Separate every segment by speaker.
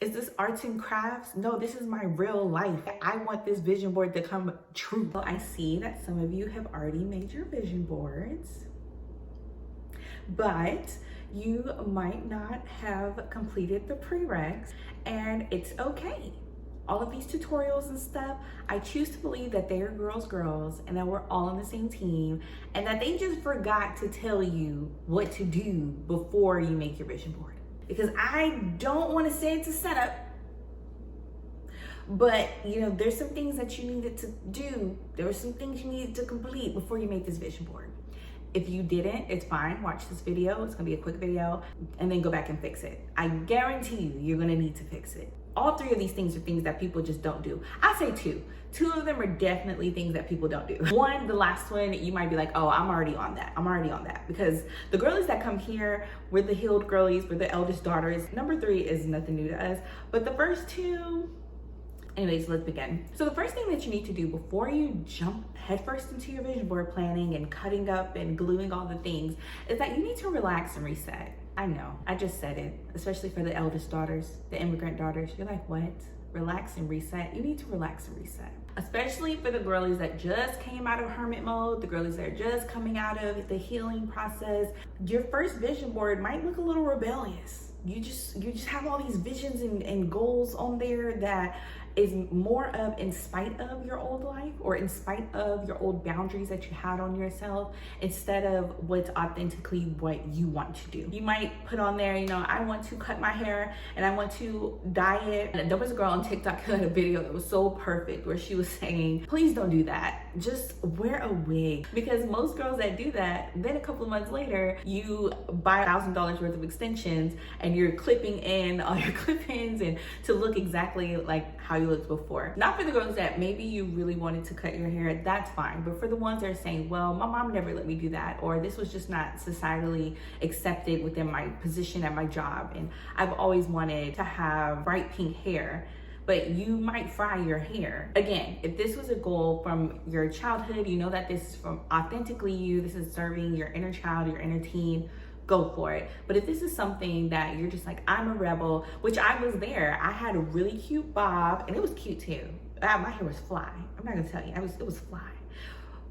Speaker 1: Is this arts and crafts? No, this is my real life. I want this vision board to come true. Well, I see that some of you have already made your vision boards, but you might not have completed the prereqs, and it's okay. All of these tutorials and stuff, I choose to believe that they are girls, and that we're all on the same team, and that they just forgot to tell you what to do before you make your vision board. Because I don't want to say it's a setup, but there's some things that you needed to do. There were some things you needed to complete before you made this vision board. If you didn't, it's fine. Watch this video. It's gonna be a quick video, and then go back and fix it. I guarantee you're gonna need to fix it. All three of these things are things that people just don't do. I say two. Two of them are definitely things that people don't do. One, the last one, you might be like, oh, I'm already on that. I'm already on that. Because the girlies that come here, we're the healed girlies, we're the eldest daughters. Number 3 is nothing new to us. But the first two, anyways, let's begin. So the first thing that you need to do before you jump headfirst into your vision board planning and cutting up and gluing all the things is that you need to relax and reset. I know, I just said it, especially for the eldest daughters, the immigrant daughters. You're like, what? Relax and reset? You need to relax and reset. Especially for the girlies that just came out of hermit mode, the girlies that are just coming out of the healing process. Your first vision board might look a little rebellious. You just have all these visions and goals on there that is more of in spite of your old life or in spite of your old boundaries that you had on yourself, instead of what's authentically what you want to do. You might put on there, I want to cut my hair and I want to dye it. And there was a girl on TikTok who had a video that was so perfect where she was saying, please don't do that. Just wear a wig. Because most girls that do that, then a couple of months later, you buy $1,000 worth of extensions and you're clipping in all your clip-ins and to look exactly like how you looked before. Not for the girls that maybe you really wanted to cut your hair, that's fine. But for the ones that are saying, well, my mom never let me do that, or this was just not societally accepted within my position at my job, and I've always wanted to have bright pink hair, but you might fry your hair. Again, if this was a goal from your childhood, you know that this is from authentically you, this is serving your inner child, your inner teen, go for it. But if this is something that you're just like, I'm a rebel, which I was there. I had a really cute bob, and it was cute too. My hair was fly. I'm not gonna tell you, it was fly.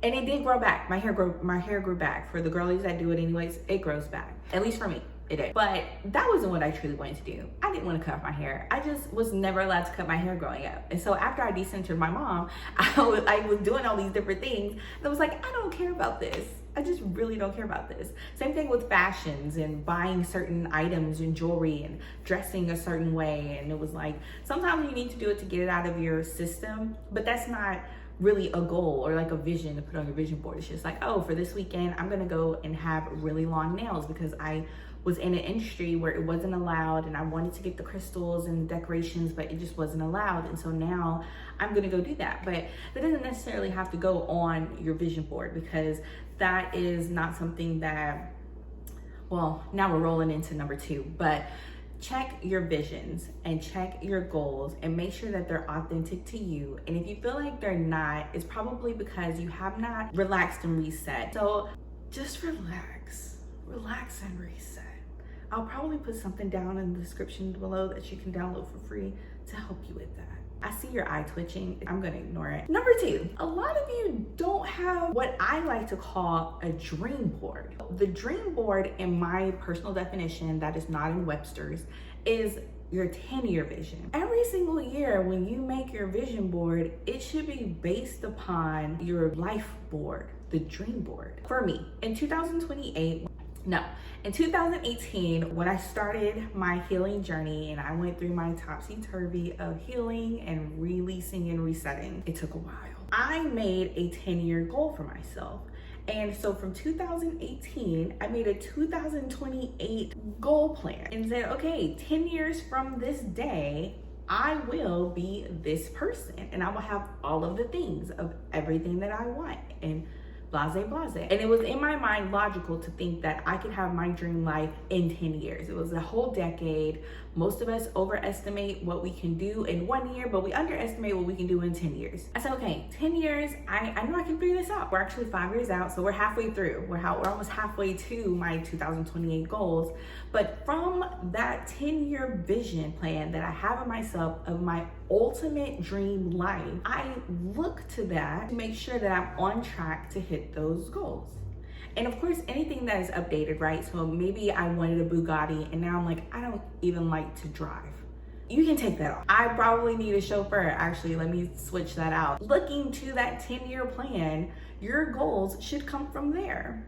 Speaker 1: And it did grow back. My hair grew back. For the girlies that do it anyways, it grows back. At least for me, it did. But that wasn't what I truly wanted to do. I didn't want to cut off my hair. I just was never allowed to cut my hair growing up. And so after I decentered my mom, I was doing all these different things. And I was like, I don't care about this. I just really don't care about this. Same thing with fashions and buying certain items and jewelry and dressing a certain way. And it was like, sometimes you need to do it to get it out of your system, but that's not really a goal or like a vision to put on your vision board. It's just like, oh, for this weekend, I'm gonna go and have really long nails because I was in an industry where it wasn't allowed and I wanted to get the crystals and the decorations, but it just wasn't allowed. And so now I'm gonna go do that. But that doesn't necessarily have to go on your vision board, because that is not something that, well, now we're rolling into number 2, but check your visions and check your goals and make sure that they're authentic to you. And if you feel like they're not, it's probably because you have not relaxed and reset. So just relax and reset. I'll probably put something down in the description below that you can download for free to help you with that. I see your eye twitching. I'm gonna ignore it. Number 2, a lot of you don't have what I like to call a dream board. The dream board, in my personal definition, that is not in Webster's, is your 10-year vision. Every single year when you make your vision board, it should be based upon your life board, the dream board. For me, in 2018, when I started my healing journey and I went through my topsy-turvy of healing and releasing and resetting, it took a while. I made a 10-year goal for myself. And so from 2018, I made a 2028 goal plan and said, okay, 10 years from this day, I will be this person and I will have all of the things of everything that I want. And blase. And it was in my mind logical to think that I could have my dream life in 10 years. It was a whole decade. Most of us overestimate what we can do in 1 year, but we underestimate what we can do in 10 years. I said, okay, 10 years, I know I can figure this out. We're actually 5 years out, so we're halfway through. We're almost halfway to my 2028 goals. But from that 10-year vision plan that I have of myself, of my ultimate dream life, I look to that to make sure that I'm on track to hit those goals. And of course, anything that is updated, right? So maybe I wanted a Bugatti and now I'm like, I don't even like to drive. You can take that off. I probably need a chauffeur. Actually, let me switch that out. Looking to that 10-year plan, your goals should come from there.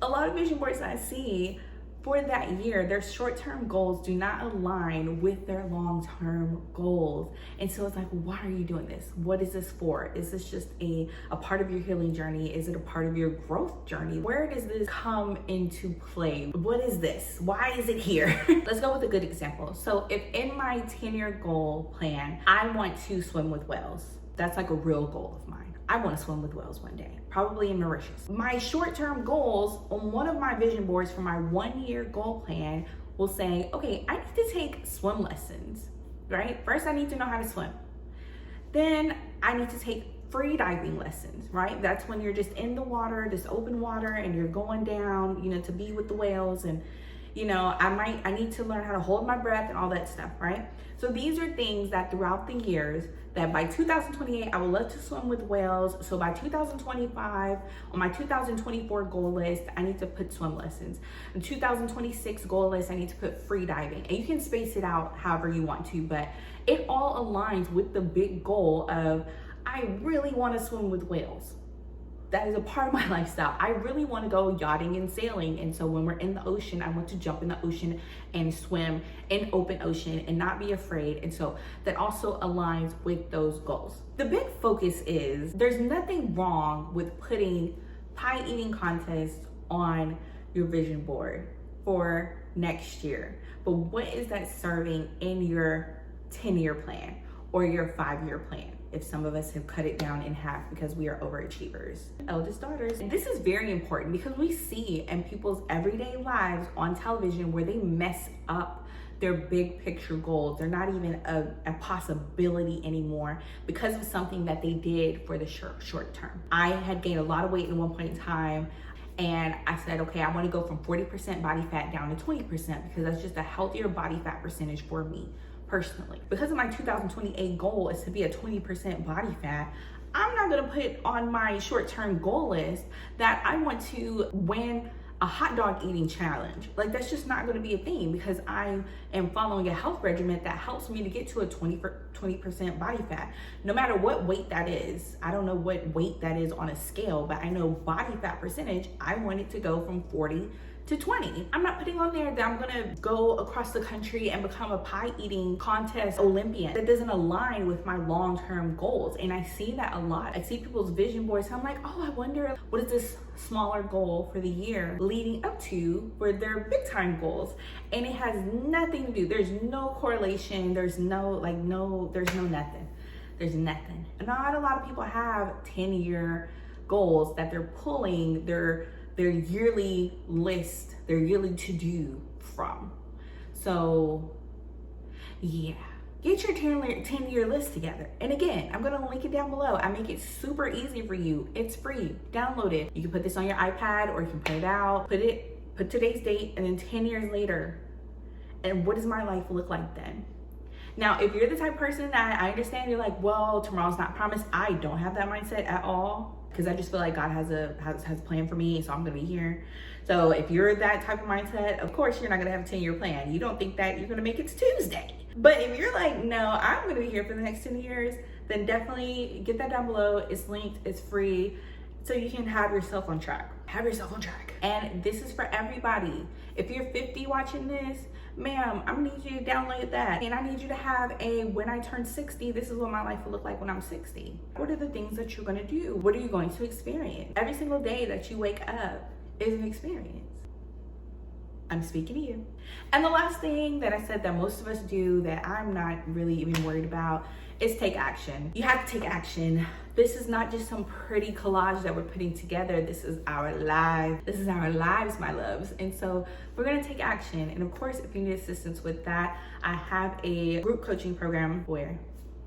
Speaker 1: A lot of vision boards that I see for that year, their short-term goals do not align with their long-term goals. And so it's like, why are you doing this? What is this for? Is this just a part of your healing journey? Is it a part of your growth journey? Where does this come into play? What is this? Why is it here? Let's go with a good example. So if in my 10-year goal plan, I want to swim with whales, that's like a real goal of mine. I want to swim with whales one day, probably in Mauritius. My short-term goals on one of my vision boards for my 1-year goal plan will say, okay, I need to take swim lessons, right? First, I need to know how to swim. Then I need to take free diving lessons, right? That's when you're just in the water, this open water, and you're going down, to be with the whales. And, I need to learn how to hold my breath and all that stuff, right? So these are things that throughout the years, that by 2028, I would love to swim with whales. So by 2025, on my 2024 goal list, I need to put swim lessons. In 2026 goal list, I need to put free diving. And you can space it out however you want to, but it all aligns with the big goal of, I really want to swim with whales. That is a part of my lifestyle. I really want to go yachting and sailing. And so when we're in the ocean, I want to jump in the ocean and swim in open ocean and not be afraid. And so that also aligns with those goals. The big focus is there's nothing wrong with putting pie eating contests on your vision board for next year. But what is that serving in your 10-year plan or your 5-year plan? If some of us have cut it down in half because we are overachievers, eldest daughters. And this is very important because we see in people's everyday lives on television where they mess up their big picture goals. They're not even a possibility anymore because of something that they did for the short term. I had gained a lot of weight at one point in time. And I said, okay, I want to go from 40% body fat down to 20% because that's just a healthier body fat percentage for me personally. Because of my 2028 goal is to be a 20% body fat, I'm not gonna put on my short-term goal list that I want to win a hot dog eating challenge. Like, that's just not gonna be a thing because I am following a health regimen that helps me to get to a 20% body fat. No matter what weight that is, I don't know what weight that is on a scale, but I know body fat percentage, I want it to go from 40 to 20. I'm not putting on there that I'm gonna go across the country and become a pie eating contest Olympian. That doesn't align with my long-term goals. And I see that a lot. I see people's vision boards. I'm like, oh, I wonder what is this smaller goal for the year leading up to for their big time goals. And it has nothing to do. There's no correlation. There's no nothing. There's nothing. Not a lot of people have 10-year goals that they're pulling their yearly list, their yearly to-do from. So yeah, get your 10-year list together. And again, I'm gonna link it down below. I make it super easy for you. It's free, download it. You can put this on your iPad or you can print it out, put today's date, and then 10 years later, and what does my life look like then? Now, if you're the type of person that I understand, you're like, well, tomorrow's not promised. I don't have that mindset at all. Because I just feel like God has a plan for me, so I'm gonna be here. So if you're that type of mindset, of course you're not gonna have a 10-year plan. You don't think that you're gonna make it to Tuesday. But if you're like, no, I'm gonna be here for the next 10 years, then definitely get that down below. It's linked, it's free, so you can have yourself on track. Have yourself on track. And this is for everybody. If you're 50 watching this, ma'am, I'm gonna need you to download that. And I need you to have when I turn 60, this is what my life will look like when I'm 60. What are the things that you're gonna do? What are you going to experience? Every single day that you wake up is an experience. I'm speaking to you. And the last thing that I said that most of us do that I'm not really even worried about is take action. You have to take action. This is not just some pretty collage that we're putting together. This is our life. This is our lives, my loves. And so we're gonna take action. And of course, if you need assistance with that, I have a group coaching program where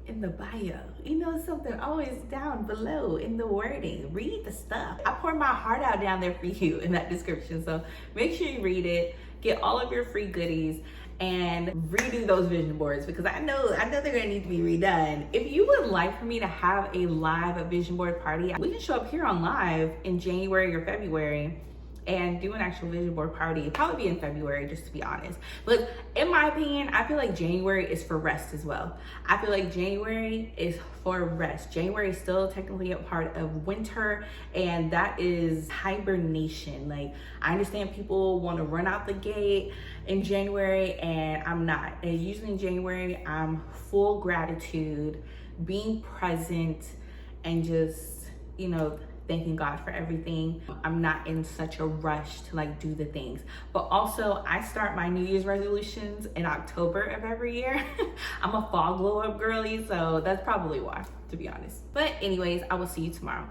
Speaker 1: in the bio, you know, something always down below in the wording. Read the stuff. I pour my heart out down there for you in that description. So make sure you read it, get all of your free goodies, and redo those vision boards, because I know they're gonna need to be redone. If you would like for me to have a live vision board party, we can show up here on live in January or February and do an actual vision board party. It'd probably be in February, just to be honest. But in my opinion, I feel like January is for rest as well. I feel like January is for rest. January is still technically a part of winter, and that is hibernation. Like, I understand people want to run out the gate in January, and I'm not. And usually in January, I'm full gratitude, being present, and just, you know, thanking God for everything. I'm not in such a rush to like do the things. But also, I start my New Year's resolutions in October of every year. I'm a fall glow up girly, so that's probably why, to be honest. But anyways, I will see you tomorrow.